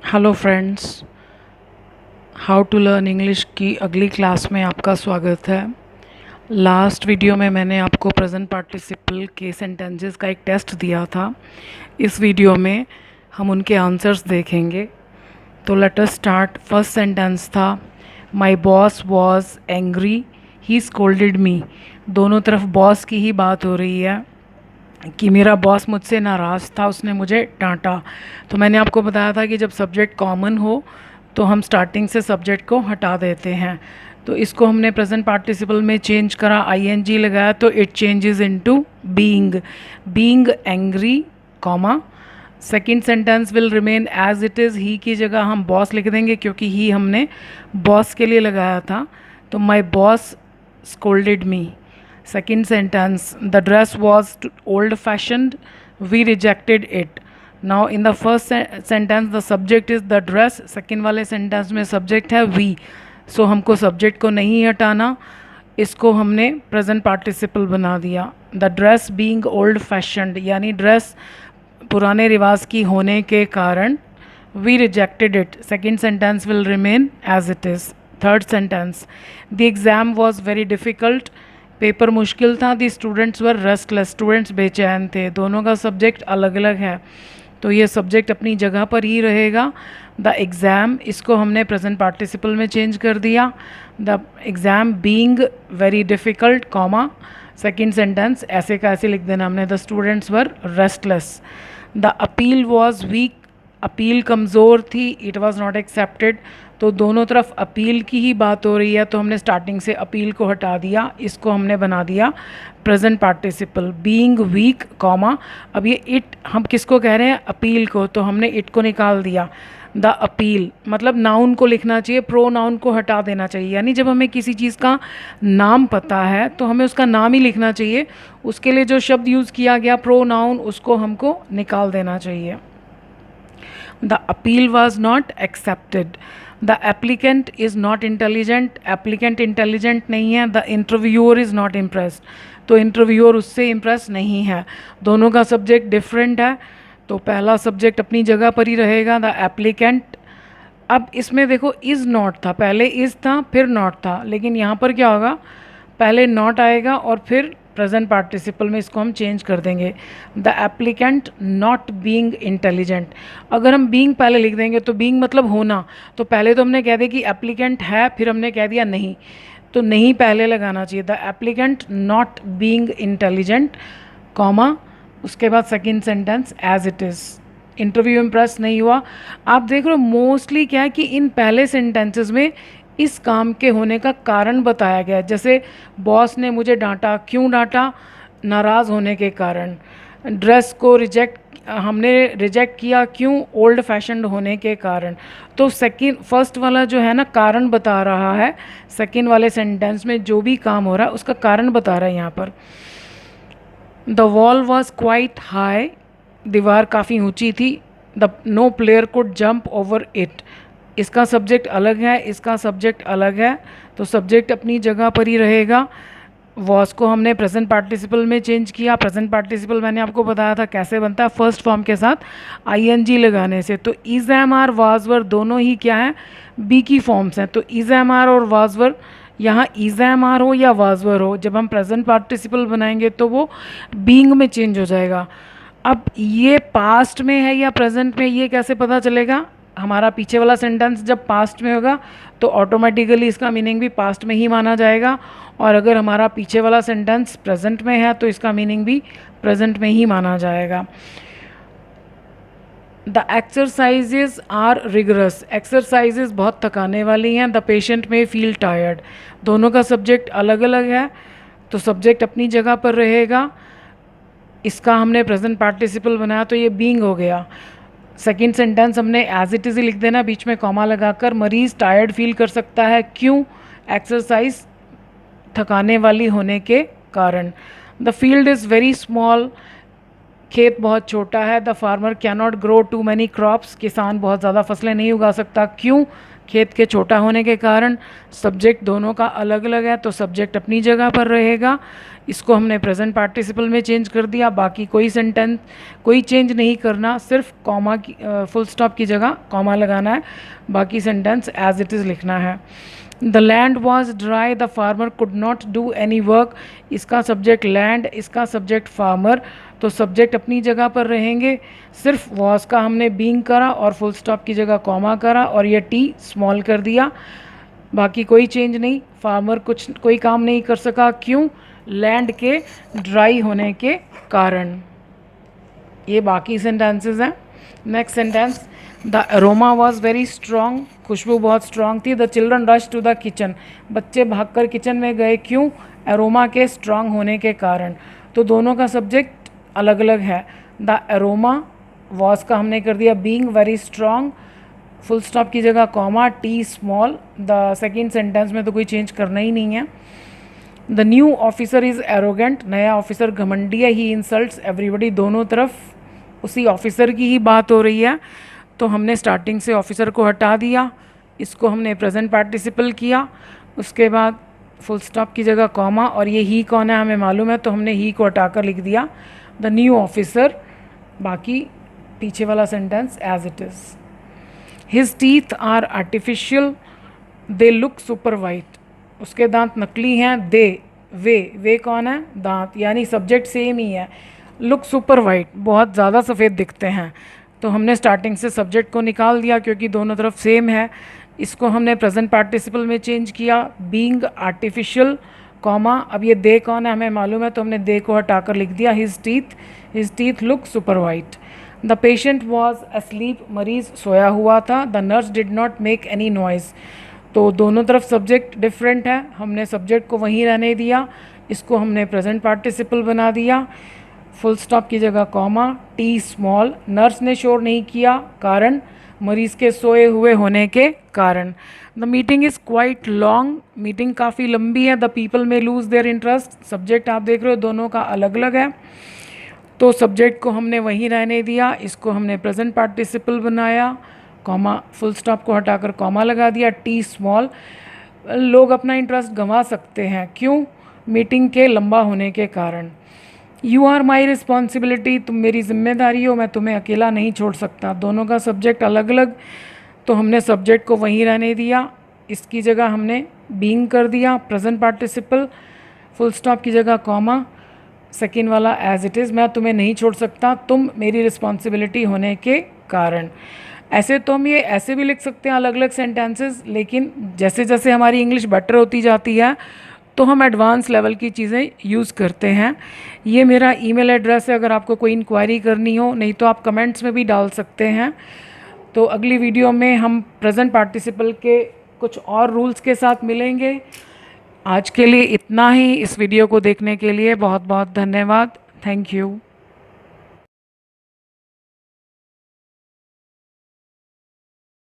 Hello friends, how to learn English की अगली class में आपका स्वागत है। लास्ट वीडियो में मैंने आपको प्रेजेंट पार्टिसिपल के सेंटेंसेस का एक टेस्ट दिया था। इस वीडियो में हम उनके आंसर्स देखेंगे। तो let us start. First sentence था my boss was angry, he scolded me. दोनों तरफ बॉस की ही बात हो रही है कि मेरा बॉस मुझसे नाराज़ था, उसने मुझे डांटा। तो मैंने आपको बताया था कि जब सब्जेक्ट कॉमन हो तो हम स्टार्टिंग से सब्जेक्ट को हटा देते हैं। तो इसको हमने प्रेजेंट पार्टिसिपल में चेंज करा, आईएनजी लगाया तो it changes into being angry, comma. Second sentence will remain as it is, he की जगह हम बॉस लिख देंगे क्योंकि ही हमने बॉस के लिए लगाया था। तो my boss scolded me. Second sentence, the dress was old fashioned, we rejected it. Now in the first sentence the subject is the dress, second वाले sentence में subject है we. So हमको subject को नहीं हटाना, इसको हमने present participle बना दिया। The dress being old fashioned यानी dress पुराने रिवाज की होने के कारण we rejected it. Second sentence will remain as it is. Third sentence, the exam was very difficult, paper मुश्किल था। The students were restless, students बेचैन थे। दोनों का सब्जेक्ट अलग अलग है तो ये सब्जेक्ट अपनी जगह पर ही रहेगा। द एग्ज़ाम, इसको हमने प्रेजेंट पार्टिसिपल में चेंज कर दिया। The exam being very difficult, comma. Second sentence ऐसे का ऐसे लिख देना हमने, the students were restless. The appeal was weak, appeal कमज़ोर थी। इट वॉज़ नॉट एक्सेप्टेड, तो दोनों तरफ अपील की ही बात हो रही है तो हमने स्टार्टिंग से अपील को हटा दिया, इसको हमने बना दिया present participle. Being weak, comma. अब ये इट हम किसको कह रहे हैं? अपील को, तो हमने इट को निकाल दिया। द अपील मतलब नाउन को लिखना चाहिए, प्रो नाउन को हटा देना चाहिए। यानी जब हमें किसी चीज़ का नाम पता है तो हमें उसका नाम ही लिखना चाहिए, उसके लिए जो शब्द यूज़ किया गया प्रो नाउन उसको हमको निकाल देना चाहिए। The appeal was not accepted. The applicant is not intelligent, applicant intelligent नहीं है। The interviewer is not impressed, तो इंटरव्यूअर उससे इम्प्रेस नहीं है। दोनों का सब्जेक्ट डिफरेंट है तो पहला सब्जेक्ट अपनी जगह पर ही रहेगा, द एप्लीकेंट। अब इसमें देखो इज़ नॉट था, पहले इज़ था फिर नॉट था, लेकिन यहाँ पर क्या होगा, पहले नॉट आएगा और फिर प्रेजेंट पार्टिसिपल में इसको हम चेंज कर देंगे। The applicant not being intelligent, अगर हम बीइंग पहले लिख देंगे तो बीइंग मतलब होना, तो पहले तो हमने कह दिया कि एप्लीकेंट है, फिर हमने कह दिया नहीं, तो नहीं पहले लगाना चाहिए। The applicant not being intelligent, comma, उसके बाद second sentence as it is. Interview impress नहीं हुआ। आप देख रहे हो मोस्टली क्या है कि इन पहले सेंटेंसेस में इस काम के होने का कारण बताया गया है। जैसे बॉस ने मुझे डांटा, क्यों डांटा? नाराज़ होने के कारण। ड्रेस को हमने रिजेक्ट किया, क्यों? ओल्ड फैशन्ड होने के कारण। तो फर्स्ट वाला जो है ना कारण बता रहा है, सेकेंड वाले सेंटेंस में जो भी काम हो रहा है उसका कारण बता रहा है यहाँ पर। The wall was quite high, दीवार काफ़ी ऊंची थी। The no player could jump over it, इसका सब्जेक्ट अलग है, इसका सब्जेक्ट अलग है, तो सब्जेक्ट अपनी जगह पर ही रहेगा। वॉज को हमने प्रेजेंट पार्टिसिपल में चेंज किया। प्रेजेंट पार्टिसिपल मैंने आपको बताया था कैसे बनता है, फर्स्ट फॉर्म के साथ आईएनजी लगाने से। तो is am are was were दोनों ही क्या हैं? बी की फॉर्म्स हैं। तो इज़ एम आर और वाज वर, यहाँ इज़ एम आर हो या वाज वर हो, जब हम प्रेजेंट पार्टिसिपल बनाएंगे तो वो बीइंग में चेंज हो जाएगा। अब ये पास्ट में है या प्रेजेंट में, ये कैसे पता चलेगा? हमारा पीछे वाला सेंटेंस जब पास्ट में होगा तो ऑटोमेटिकली इसका मीनिंग भी पास्ट में ही माना जाएगा, और अगर हमारा पीछे वाला सेंटेंस प्रेजेंट में है तो इसका मीनिंग भी प्रेजेंट में ही माना जाएगा। The exercises are rigorous, exercises बहुत थकाने वाली हैं। The patient may feel tired, दोनों का सब्जेक्ट अलग अलग है तो सब्जेक्ट अपनी जगह पर रहेगा। इसका हमने प्रेजेंट पार्टिसिपल बनाया तो ये बीइंग हो गया। सेकेंड सेंटेंस हमने एज इट इज़ ही लिख देना, बीच में कॉमा लगाकर। मरीज़ टायर्ड फील कर सकता है, क्यों? एक्सरसाइज थकाने वाली होने के कारण। The field is very small, खेत बहुत छोटा है। The farmer can not grow too many crops, किसान बहुत ज़्यादा फसलें नहीं उगा सकता, क्यों? खेत के छोटा होने के कारण। सब्जेक्ट दोनों का अलग अलग है तो सब्जेक्ट अपनी जगह पर रहेगा। इसको हमने प्रेजेंट पार्टिसिपल में चेंज कर दिया। बाकी कोई सेंटेंस कोई चेंज नहीं करना, सिर्फ कॉमा की फुल स्टॉप की जगह कॉमा लगाना है, बाकी सेंटेंस एज इट इज़ लिखना है। The land was dry, the farmer could not do any work. इसका सब्जेक्ट लैंड, इसका सब्जेक्ट फार्मर, तो सब्जेक्ट अपनी जगह पर रहेंगे। सिर्फ वॉज का हमने बीइंग करा और फुल स्टॉप की जगह कॉमा करा और ये टी स्मॉल कर दिया। बाकी कोई चेंज नहीं। फार्मर कोई काम नहीं कर सका, क्यों? लैंड के ड्राई होने के कारण। ये बाकी सेंटेंसेस हैं। Next sentence, the aroma was very strong, खुशबू बहुत स्ट्रॉन्ग थी। The children rush to the kitchen, बच्चे भागकर किचन में गए, क्यों? अरोमा के स्ट्रॉन्ग होने के कारण। तो दोनों का सब्जेक्ट अलग अलग है। द अरोमा वॉज का हमने कर दिया being very strong, full stop की जगह comma, T small. The second sentence में तो कोई चेंज करना ही नहीं है। The new officer is arrogant, नया ऑफिसर घमंडी है। ही इंसल्ट्स एवरीबडी, दोनों तरफ उसी ऑफिसर की ही बात हो रही है, तो हमने स्टार्टिंग से ऑफिसर को हटा दिया, इसको हमने प्रेजेंट पार्टिसिपल किया। उसके बाद फुल स्टॉप की जगह कॉमा, और ये ही कौन है हमें मालूम है, तो हमने ही को हटाकर लिख दिया द न्यू ऑफिसर। बाकी पीछे वाला sentence as it is. His teeth are artificial, they look super white, उसके दांत नकली हैं। वे कौन है? दांत, यानी सब्जेक्ट सेम ही है। लुक सुपर वाइट, बहुत ज़्यादा सफ़ेद दिखते हैं, तो हमने स्टार्टिंग से सब्जेक्ट को निकाल दिया क्योंकि दोनों तरफ सेम है। इसको हमने प्रेजेंट पार्टिसिपल में चेंज किया, बीइंग आर्टिफिशियल कॉमा। अब ये दे कौन है हमें मालूम है, तो हमने दे को हटाकर लिख दिया his teeth look super white. The patient was असलीप, मरीज़ सोया हुआ था। The nurse did not make any noise, तो दोनों तरफ सब्जेक्ट डिफरेंट है, हमने सब्जेक्ट को वहीं रहने दिया, इसको हमने प्रेजेंट पार्टिसिपल बना दिया। फुल स्टॉप की जगह कॉमा, टी स्मॉल। नर्स ने शोर नहीं किया, कारण मरीज़ के सोए हुए होने के कारण। The meeting is quite long, meeting काफ़ी लंबी है। द पीपल में लूज़ देयर इंटरेस्ट, सब्जेक्ट आप देख रहे हो दोनों का अलग अलग है, तो सब्जेक्ट को हमने वहीं रहने दिया, इसको हमने प्रेजेंट पार्टिसिपल बनाया, कॉमा फुल स्टॉप को हटाकर कॉमा लगा दिया, टी स्मॉल। लोग अपना इंटरेस्ट गंवा सकते हैं, क्यों? मीटिंग के लंबा होने के कारण। यू आर माई रिस्पॉन्सिबिलिटी, तुम मेरी जिम्मेदारी हो, मैं तुम्हें अकेला नहीं छोड़ सकता। दोनों का सब्जेक्ट अलग अलग, तो हमने सब्जेक्ट को वहीं रहने दिया, इसकी जगह हमने बीइंग कर दिया प्रेजेंट पार्टिसिपल, फुल स्टॉप की जगह कॉमा, सेकेंड वाला एज इट इज़, मैं तुम्हें नहीं छोड़ सकता, तुम मेरी रिस्पॉन्सिबिलिटी होने के कारण। ऐसे तो हम ये ऐसे भी लिख सकते हैं अलग अलग सेंटेंसेस, लेकिन जैसे जैसे हमारी इंग्लिश बेटर होती जाती है तो हम एडवांस लेवल की चीज़ें यूज़ करते हैं। ये मेरा ईमेल एड्रेस है, अगर आपको कोई इंक्वायरी करनी हो, नहीं तो आप कमेंट्स में भी डाल सकते हैं। तो अगली वीडियो में हम प्रेजेंट पार्टिसिपल के कुछ और रूल्स के साथ मिलेंगे। आज के लिए इतना ही। इस वीडियो को देखने के लिए बहुत बहुत धन्यवाद। Thank you.